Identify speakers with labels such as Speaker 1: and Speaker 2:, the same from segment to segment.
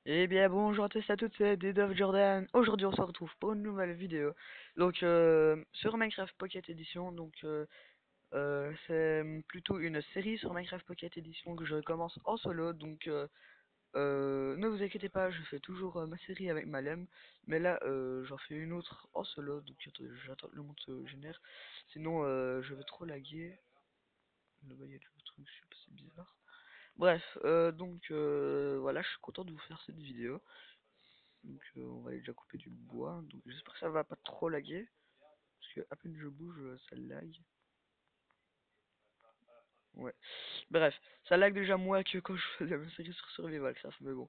Speaker 1: Eh bien bonjour à tous et à toutes, c'est Dove Jordan. Aujourd'hui on se retrouve pour une nouvelle vidéo. Donc sur Minecraft Pocket Edition. C'est plutôt une série sur Minecraft Pocket Edition que je commence en solo. Ne vous inquiétez pas, je fais toujours ma série avec Malem. Mais là j'en fais une autre en solo. Donc j'attends que le monde se génère. Sinon je vais trop laguer. Là-bas il y a le truc, je sais pas, c'est bizarre. Bref, voilà, je suis content de vous faire cette vidéo. On va aller déjà couper du bois. Donc j'espère que ça va pas trop laguer. Parce que à peine je bouge, ça lag. Ouais. Bref, ça lag déjà moins que quand je faisais ma série sur Survivalcraft. Mais bon.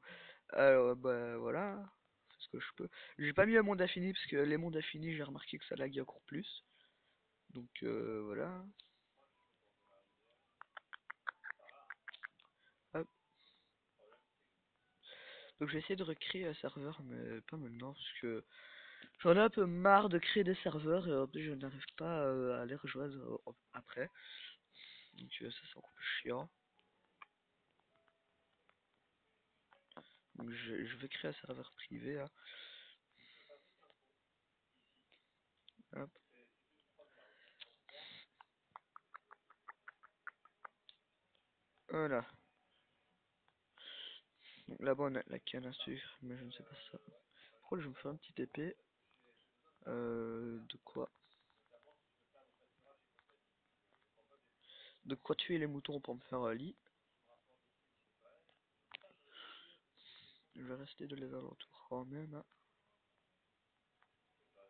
Speaker 1: Alors bah voilà. C'est ce que je peux. J'ai pas mis un monde infini parce que les mondes infinis j'ai remarqué que ça lag encore plus. Voilà. Hop. Donc je vais essayer de recréer un serveur mais pas maintenant parce que j'en ai un peu marre de créer des serveurs et en plus je n'arrive pas à les rejoindre après. Ça c'est encore plus chiant. Donc je vais créer un serveur privé là. Hop, voilà. Donc là-bas on a la canne à sucre, mais je ne sais pas ça. Par contre je me fais un petit épée. De quoi? De quoi tuer les moutons pour me faire un lit. Je vais rester de les alentours quand même, hein.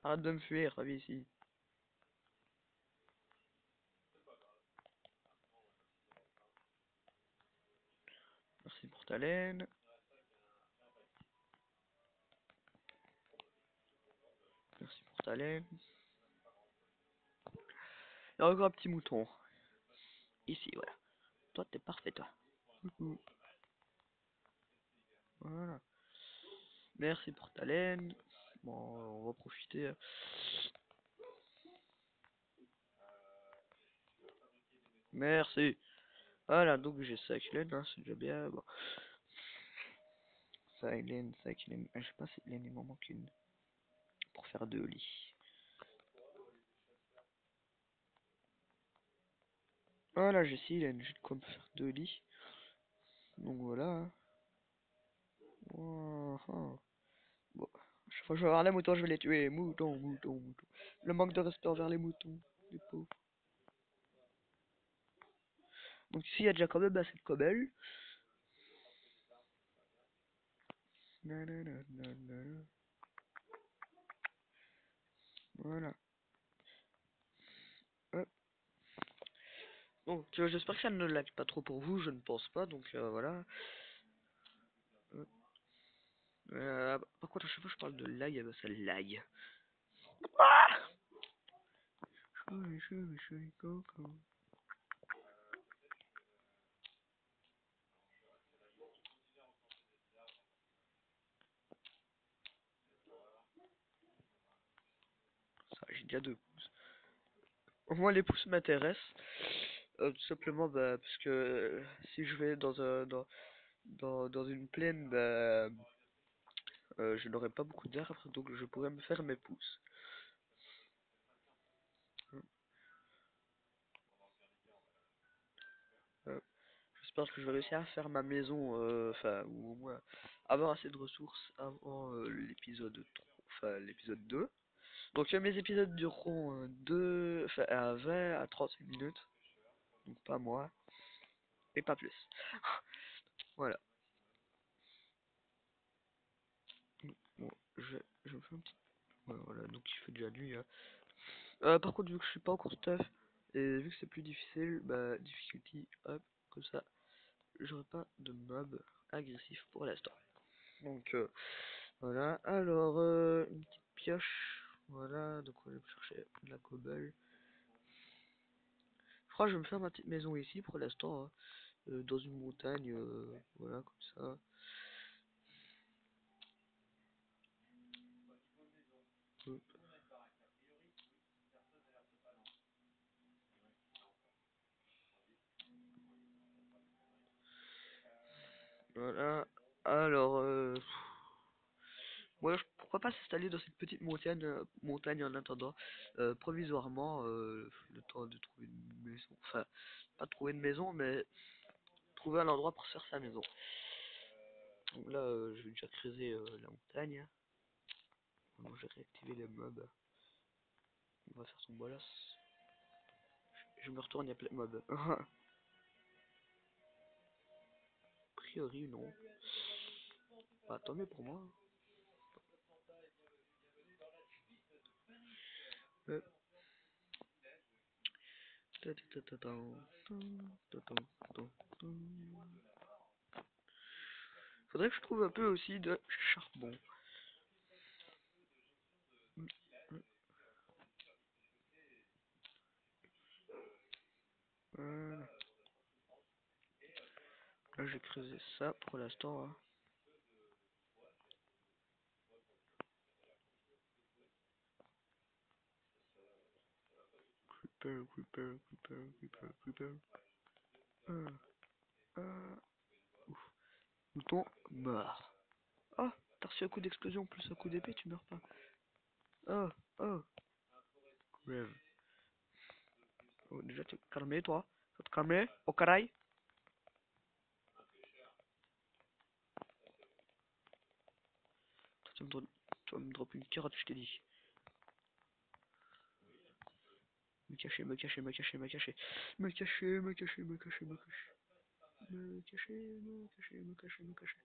Speaker 1: Arrête de me fuir, reviens ici. Merci pour ta laine. Merci pour ta laine. Il y a encore un petit mouton. Ici, voilà. Toi, t'es parfait, toi. Coucou. Voilà. Merci pour ta laine. Bon, on va profiter. Merci. Voilà, donc j'ai 5 laines, hein, c'est déjà bien. Bon. 5 laines, 5 laines. Je sais pas si laine, il m'en manque une. Pour faire 2 lits. Voilà, j'ai 6 laines, j'ai de quoi me faire 2 lits. Donc voilà, hein. Voilà. Bon. Chaque fois que je vais voir les moutons, je vais les tuer. Moutons, moutons, moutons. Le manque de respect envers les moutons. Les pauvres. Donc ici, il y a déjà quand même assez de cobble. Nanana. Voilà. Hop. J'espère que ça ne lag pas trop pour vous, je ne pense pas, voilà. Par contre, à chaque fois que je parle de lag, eh ben, ça lag. Choui, choui, choui, coco. Ça, j'ai déjà 2 pouces. Au moins, les pouces m'intéressent. Tout simplement, bah, parce que si je vais dans une plaine, bah, je n'aurai pas beaucoup d'arbres, donc je pourrais me faire mes pouces. Euh, J'espère que je vais réussir à faire ma maison, enfin, ou au moins avoir assez de ressources avant l'épisode 3, enfin l'épisode 2. Donc mes épisodes dureront 20 à 30 minutes, donc pas moi, et pas plus. Voilà. Bon, je me fais un petit... Ouais, voilà, donc il fait déjà nuit, hein. Par contre, vu que je suis pas encore tough, et vu que c'est plus difficile, bah, difficulty, hop, comme ça, j'aurai pas de mob agressif pour l'instant. Donc, voilà. Alors, une petite pioche, voilà, donc on va aller chercher de la cobble. Je crois que je vais me faire ma petite maison ici pour l'instant, hein, dans une montagne, voilà, comme ça. Hop, voilà. Alors, pas s'installer dans cette petite montagne en attendant, provisoirement, le temps de trouver une maison. Enfin, pas trouver une maison, mais trouver un endroit pour se faire sa maison. Donc là, je vais déjà creuser la montagne. Maintenant, je vais réactiver les mobs. On va faire son bolas. Je me retourne, il y a plein de mobs. A priori, non. Bah, tant mieux pour moi. Euh, Faudrait que je trouve un peu aussi de charbon. Voilà. Là, j'ai creusé ça pour l'instant. Hein. Creeper, creeper, creeper, creeper, creeper. Ah, ah. Ouf. Mouton mort. Oh, t'as reçu un coup d'explosion plus un coup d'épée, tu meurs pas. Oh, oh. Grave. Oh, déjà, tu vas te calmer, toi. Tu vas te calmer, au caraï. Tu vas me dropper une carotte, je t'ai dit. Me cacher, me cacher, me cacher, me cacher. Me cacher, me cacher, me cacher, me cacher. Me cacher, me cacher, me cacher, me cacher.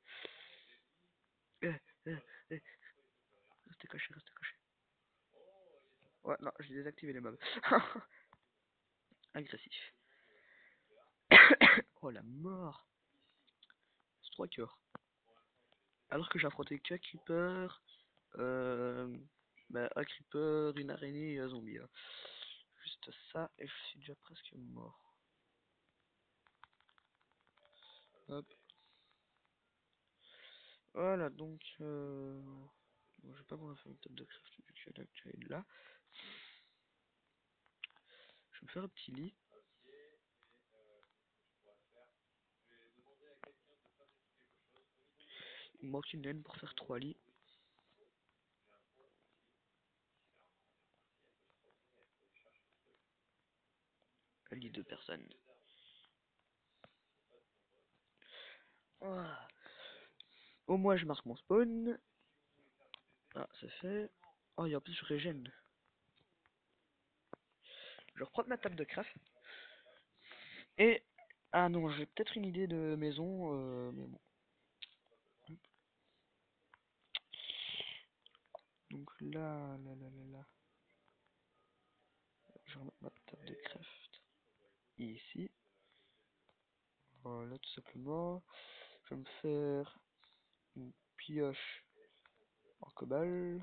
Speaker 1: Eh, eh, eh. Restez caché, restez caché. Ouais, non, j'ai désactivé les mobs. Agressif. Oh la mort. C'est 3 cœurs. Alors que j'ai affronté que un creeper, bah, un creeper, une araignée et un zombie. Hein. Juste ça, et je suis déjà presque mort. Hop. Voilà, donc, bon, je vais pas pouvoir faire une table de craft vu qu'il y en a déjà une là. Je vais me faire un petit lit. Il me manque une laine pour faire 3 lits. Un lit de personnes. Voilà. Au moins, je marque mon spawn. Ah, c'est fait. Oh, et en plus, je régène. Je reprends ma table de craft. Et... Ah non, j'ai peut-être une idée de maison, mais bon. Donc là. Je vais remettre ma table de craft ici. Voilà, tout simplement. Je vais me faire une pioche en cobalt.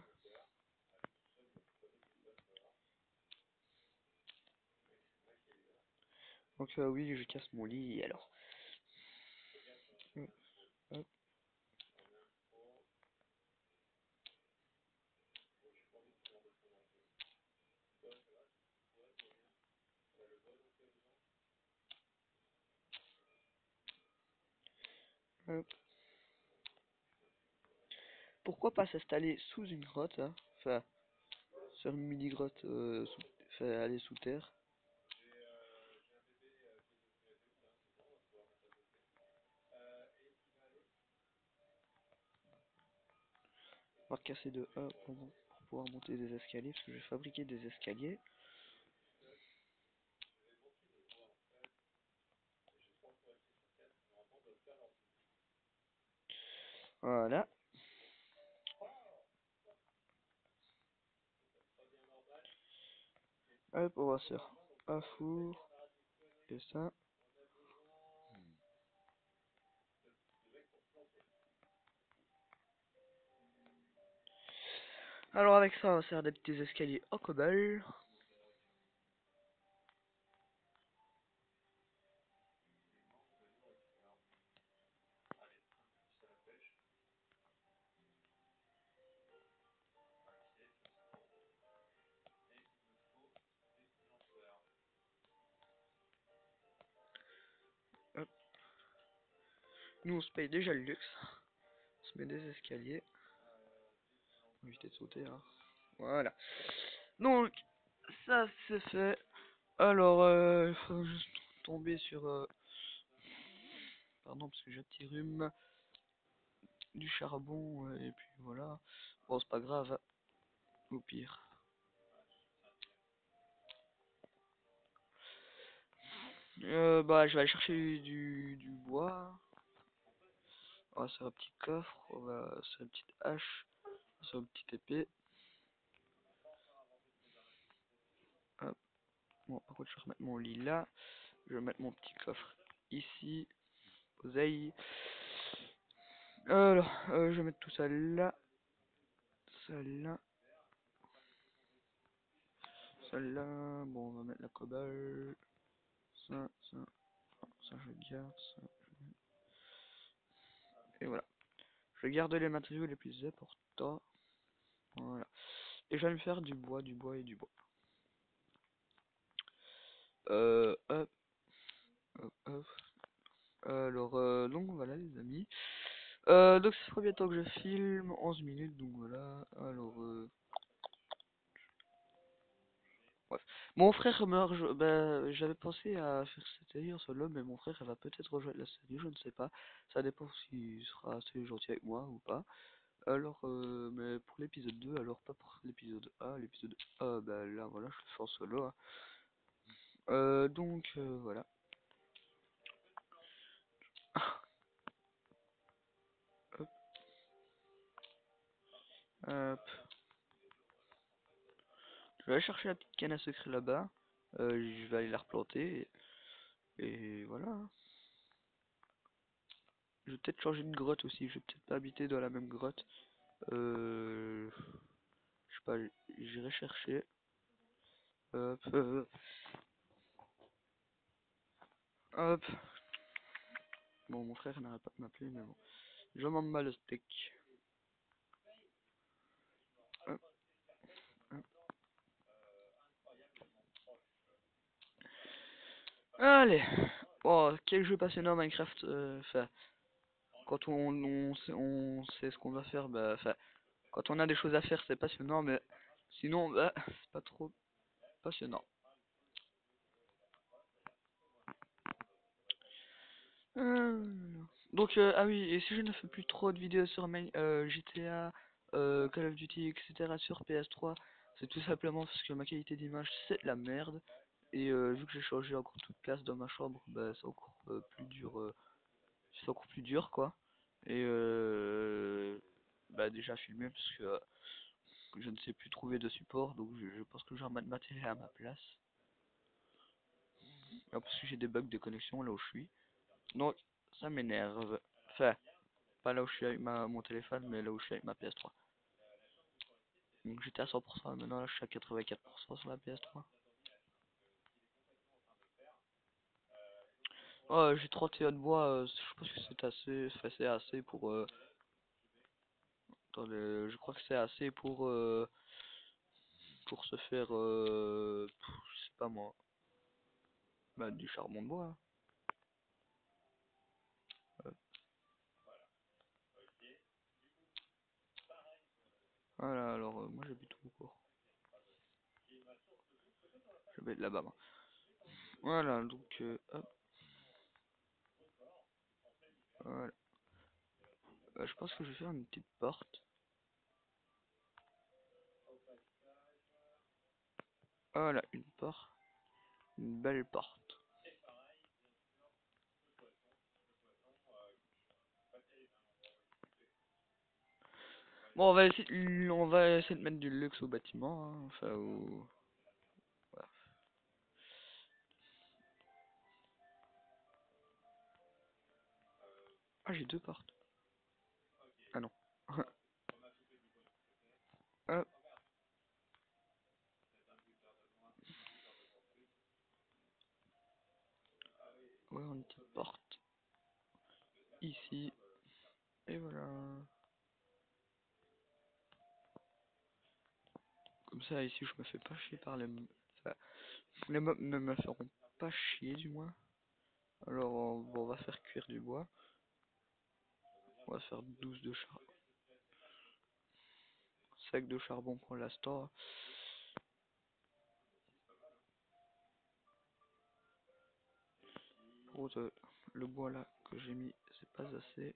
Speaker 1: Donc oui, je casse mon lit alors. Hop, hop. Pourquoi pas s'installer sous une grotte, hein? Enfin, sur une mini grotte, enfin, aller sous terre. On va casser de 1 pour pouvoir monter des escaliers, parce que je vais fabriquer des escaliers. Voilà. Hop, on va se faire un four. Et ça. Alors avec ça, on va faire des petits escaliers en cobalt. Hop. Nous, on se paye déjà le luxe. On se met des escaliers. éviter de sauter, hein. Voilà. Donc, ça c'est fait. Alors, il faut juste tomber sur... pardon, parce que j'ai un petit rhume. Du charbon, et puis voilà. Bon, c'est pas grave, au pire. Bah, je vais aller chercher du bois. On va faire un petit coffre, on va faire une petite hache, on va faire une petite épée. Hop. Bon, par contre, je vais remettre mon lit là. Je vais mettre mon petit coffre ici. Oseille. Alors, je vais mettre tout ça là. Ça là. Ça là. Bon, on va mettre la cobble. Ça. Ça, je garde. Ça. Et voilà. Je garde les matériaux les plus importants. Voilà. Et je vais me faire du bois et du bois. Hop, hop. Alors, donc voilà les amis. Donc ça fera bientôt que je filme, 11 minutes, donc voilà. Alors, bref. Mon frère meurt, bah, j'avais pensé à faire cette série en solo, mais mon frère elle va peut-être rejoindre la série, je ne sais pas. Ça dépend s'il sera assez gentil avec moi ou pas. Alors, mais pour l'épisode 2, alors pas pour l'épisode A. L'épisode A, bah là voilà, je le fais en solo, hein. Donc, voilà. Hop, hop. Je vais aller chercher la petite canne à sucre là-bas. Je vais aller la replanter. Et voilà, hein. Je vais peut-être changer de grotte aussi. Je vais peut-être pas habiter dans la même grotte. Je sais pas, j'irai chercher. Hop, hop. Bon, mon frère n'arrête pas de m'appeler, mais bon. Je m'en bats le steak. Hop, hop. Allez. Oh, quel jeu passionnant Minecraft. Enfin, quand on sait ce qu'on va faire, bah, enfin, quand on a des choses à faire, c'est passionnant, mais sinon, bah, c'est pas trop passionnant. Euh, Donc, ah oui, et si je ne fais plus trop de vidéos sur GTA, Call of Duty, etc. sur PS3, c'est tout simplement parce que ma qualité d'image c'est de la merde. Et vu que j'ai changé encore toute place dans ma chambre, bah, c'est encore plus dur, c'est encore plus dur quoi. Et bah déjà filmer parce que je ne sais plus trouver de support, donc je pense que je vais remettre ma télé à ma place. Ah, parce que j'ai des bugs de connexion là où je suis. Donc ça m'énerve. Enfin, pas là où je suis avec mon téléphone, mais là où je suis avec ma PS3. Donc j'étais à 100%, maintenant là je suis à 84% sur la PS3. Oh, j'ai 31 de bois, je pense que c'est assez, enfin, c'est assez pour... attendez, je crois que c'est assez pour se faire, je sais pas moi, bah, du charbon de bois, hein. Voilà, alors moi j'habite où encore? J'habite là-bas, moi. Voilà, donc hop, voilà. Je pense que je vais faire une petite porte. Voilà, une porte, une belle porte. Bon, on va essayer de mettre du luxe au bâtiment, hein, enfin, voilà. Ah, j'ai deux portes. Ah non. Hop, ouais, une petite porte. Ici. Et voilà. Comme ça, ici, je me fais pas chier par enfin, les mobs ne me feront pas chier, du moins. Alors, on va faire cuire du bois. On va faire 12 de char. sacs de charbon pour l'instant. Pour le bois là que j'ai mis, c'est pas assez.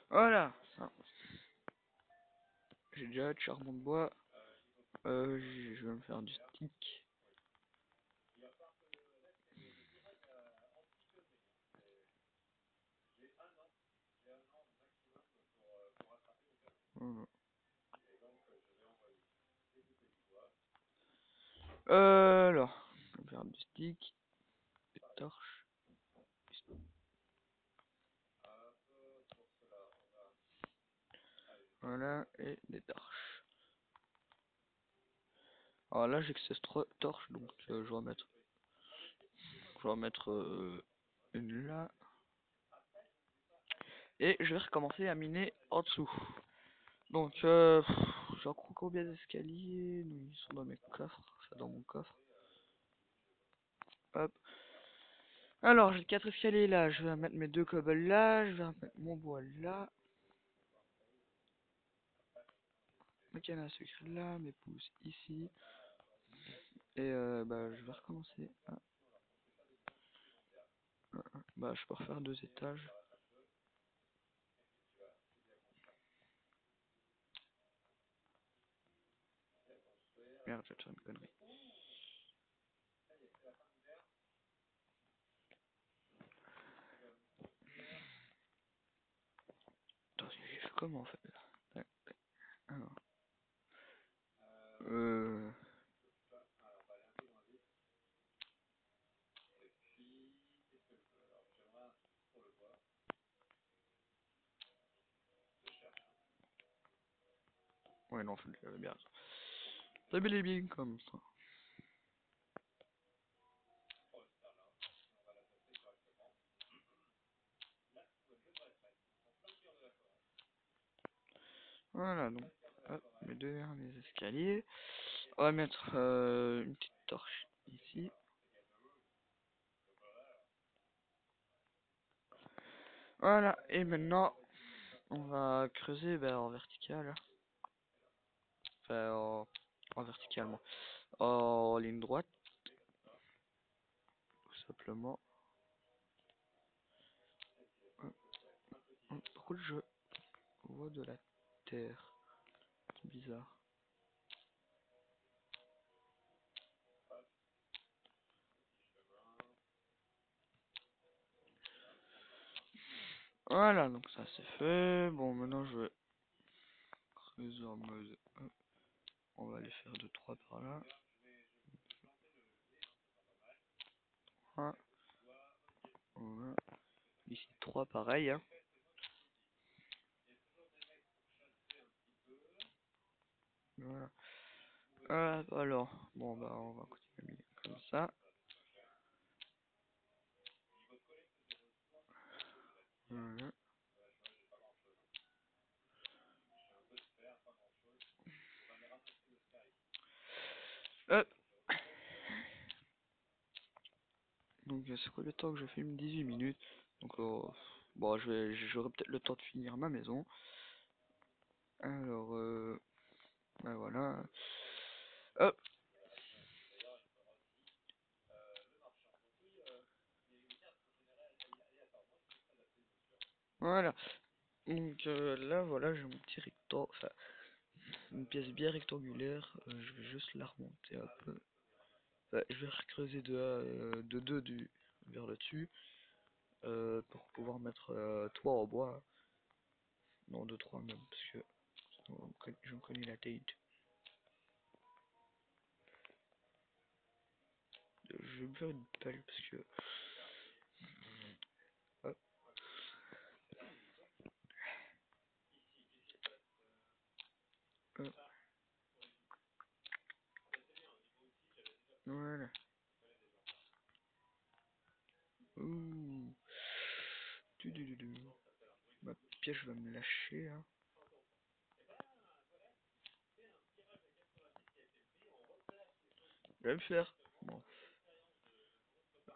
Speaker 1: Voilà, ça. J'ai déjà de charbon de bois. Je vais me faire du stick. Voilà. Alors, je vais me faire du stick, des torches. Voilà, et des torches. Alors là, j'ai que 16 torches, donc je vais en mettre une là. Et je vais recommencer à miner en dessous. Donc, j'en crois combien d'escaliers? Ils sont dans mes coffres, enfin dans mon coffre. Hop. Alors, j'ai 4 escaliers là, je vais mettre mes 2 cobbles là, je vais mettre mon bois là. Ma canne à sucre là, mes pousses ici. Et bah, je vais recommencer. Bah, je peux refaire 2 étages. Merde, je vais te faire une connerie. Attends, j'ai fait comment en fait là? Tac, tac. Alors, euh... Ouais, non, en fait, j'avais bien. C'est bel et bien comme ça. Voilà, donc, hop, mes 2 derniers escaliers. On va mettre une petite torche ici. Voilà, et maintenant, on va creuser en vertical. Enfin, en verticalement. En ligne droite, tout simplement. Par contre, je vois de la terre. C'est bizarre. Voilà, donc ça c'est fait. Bon, maintenant je vais creuser en mode. Hop, on va aller faire 2-3 par là. 1, voilà. Ici 3 pareil. Hein. Voilà. Alors, bon bah on va continuer comme ça. Voilà. Hop. Donc c'est quoi le temps que je filme? 18 minutes. Donc bon, j'aurai peut-être le temps de finir ma maison. Alors ben voilà. Hop. Voilà. Donc là voilà, j'ai mon petit rectangle, enfin une pièce bien rectangulaire. Je vais juste la remonter un peu. Enfin, je vais recreuser de 2 vers le dessus pour pouvoir mettre 3 en bois. Non, de 3 même, parce que j'en connais la taille. Je vais me faire une pelle parce que. Hop, hop, voilà. Ouh. Ma pièce va me lâcher hein. Je vais me faire. Bon.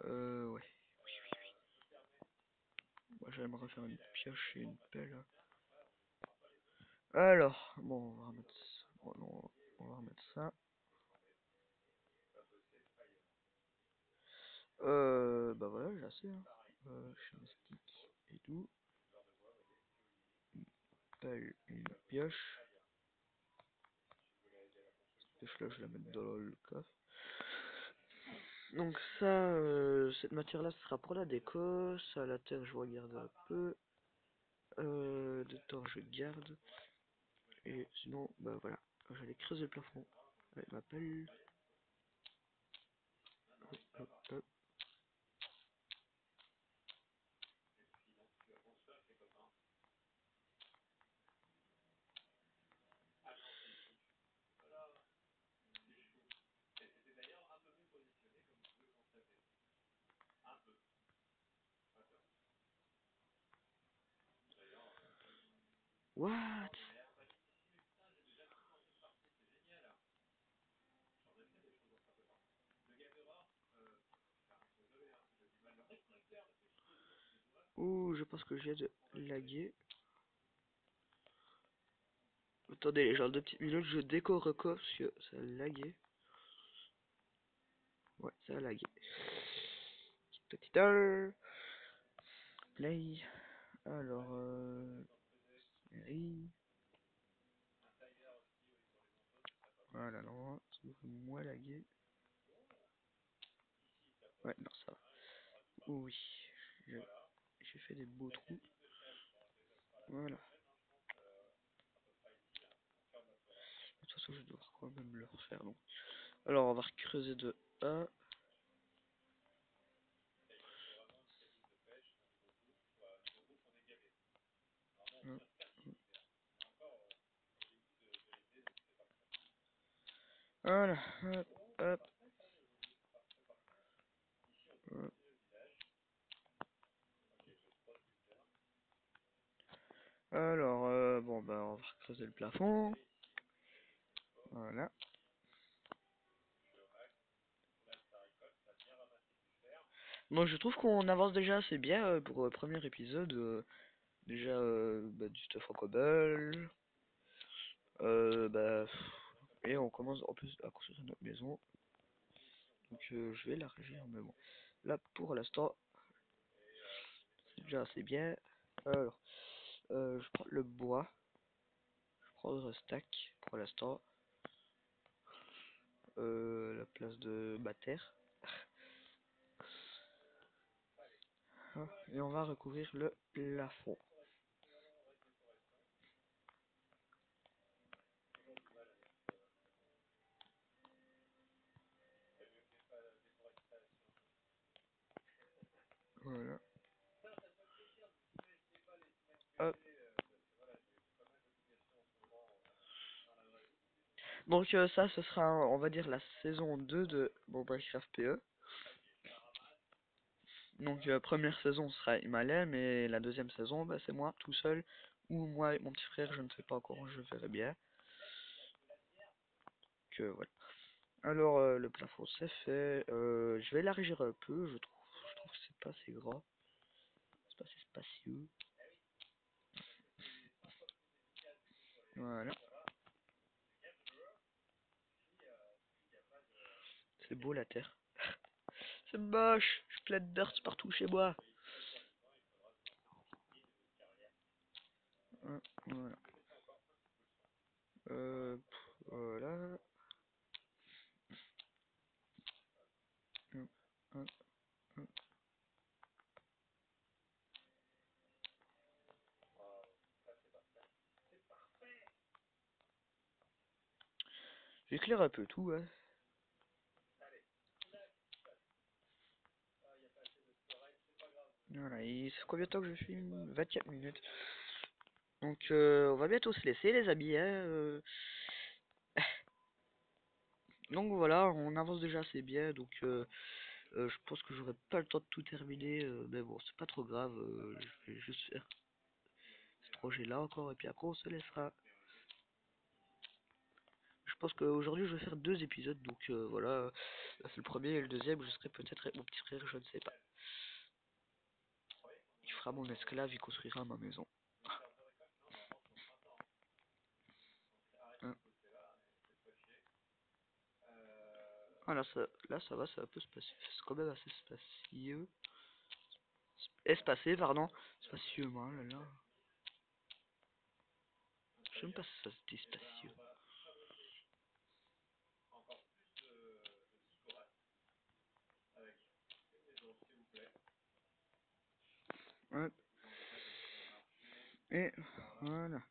Speaker 1: Ouais. j'allais me refaire une pioche et une pelle. Alors, bon, on va remettre ça. Bon, non, on va remettre ça. Bah voilà, j'ai assez. Hein. Schémastique et tout. Une pelle, une pioche. Cette pioche là, je vais la mettre dans le coffre. Donc ça, cette matière là, ce sera pour la déco. Ça, la terre, je vais regarder un peu. De temps, je garde. Et sinon, bah voilà, j'allais creuser le plafond avec ma pelle. Hop, hop, hop. What? Ouh, je pense que j'ai de laguer. Attendez, genre 2 petites minutes, je décore encore parce que ça a lagué. Ouais, ça a lagué. Petite heure. Play. Alors, série. Voilà, non, ça devrait moins laguer. Ouais, non, ça va. Oui, j'ai fait des beaux trous. Voilà. De toute façon, je dois quand même le refaire. Donc. Alors, on va creuser de A. Voilà, hop, hop, hop. Alors, bon, bah, on va creuser le plafond. Voilà. Moi, je trouve qu'on avance déjà assez bien pour le premier épisode. Déjà, bah, du stuff en cobble. Bah, et on commence en plus à construire notre maison. Donc, je vais l'élargir, mais bon. Là, pour l'instant, c'est déjà assez bien. Alors, je prends le bois. Je prends un stack pour l'instant. La place de ma terre. Et on va recouvrir le plafond. Voilà. Hop. Donc ça, ce sera, on va dire, la saison 2 de mon Minecraft PE. Donc première saison sera Himalaya, mais la deuxième saison, bah, c'est moi tout seul. Ou moi et mon petit frère, je ne sais pas encore, je verrai bien. Que voilà. Alors le plafond c'est fait. Je vais élargir un peu, je trouve que c'est pas assez grand. C'est pas assez spacieux. Voilà. C'est beau la terre. C'est moche, je plein de dirt partout chez moi. Voilà. Voilà. Hop, hop, hop. J'éclaire un peu tout, hein. Voilà, et c'est combien de temps que je filme? 24 minutes. Donc on va bientôt se laisser les amis, hein. Donc voilà, on avance déjà assez bien, donc je pense que j'aurai pas le temps de tout terminer, mais bon, c'est pas trop grave, je vais juste faire ce projet là encore, et puis après on se laissera. Je pense qu'aujourd'hui je vais faire 2 épisodes, donc voilà, c'est le premier et le deuxième, je serai peut-être avec mon petit frère, je ne sais pas. sera mon esclave, il construira ma maison. Hein. Ah, là ça va, ça va un peu spacieux. C'est quand même assez spacieux. Espacé, pardon. Spacieusement, là là. Je sais même pas si ça se dit spacieux. Hop. Et voilà.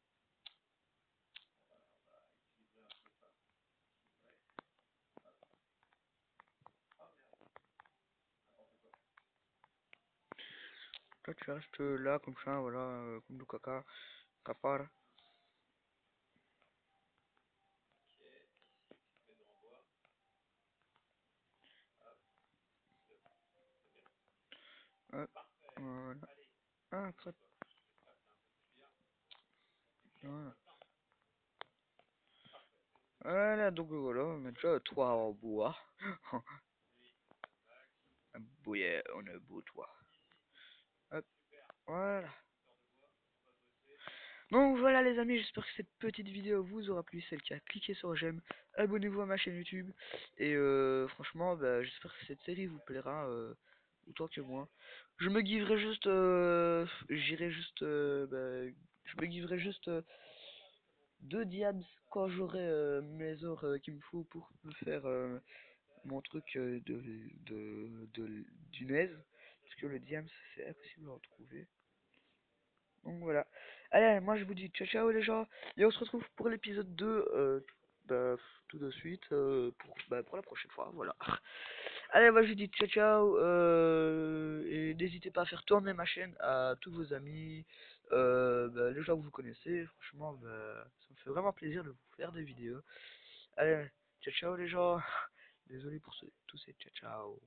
Speaker 1: Toi tu restes là comme ça, voilà, comme du caca. Capar. Hop. Voilà. Ah, crap. Voilà. Voilà, donc voilà, on a déjà 3 en bois. Un beau, on a un beau toit. Hop, voilà. Donc voilà les amis, j'espère que cette petite vidéo vous aura plu. C'est le cas, cliquez sur j'aime, abonnez-vous à ma chaîne YouTube. Et franchement, bah, j'espère que cette série vous plaira autant que moi. Je me giverai juste, j'irai juste, je me giverai juste 2 diams quand j'aurai mes ors qu'il me faut pour me faire mon truc du naise. Parce que le diams c'est impossible à retrouver. Donc voilà. Allez, moi je vous dis ciao ciao les gens. Et on se retrouve pour l'épisode 2 tout de suite pour la prochaine fois. Voilà. Allez, moi je vous dis ciao ciao. Et n'hésitez pas à faire tourner ma chaîne à tous vos amis, les gens que vous connaissez. Franchement, ça me fait vraiment plaisir de vous faire des vidéos. Allez, ciao ciao les gens. Désolé pour tous ces ciao ciao.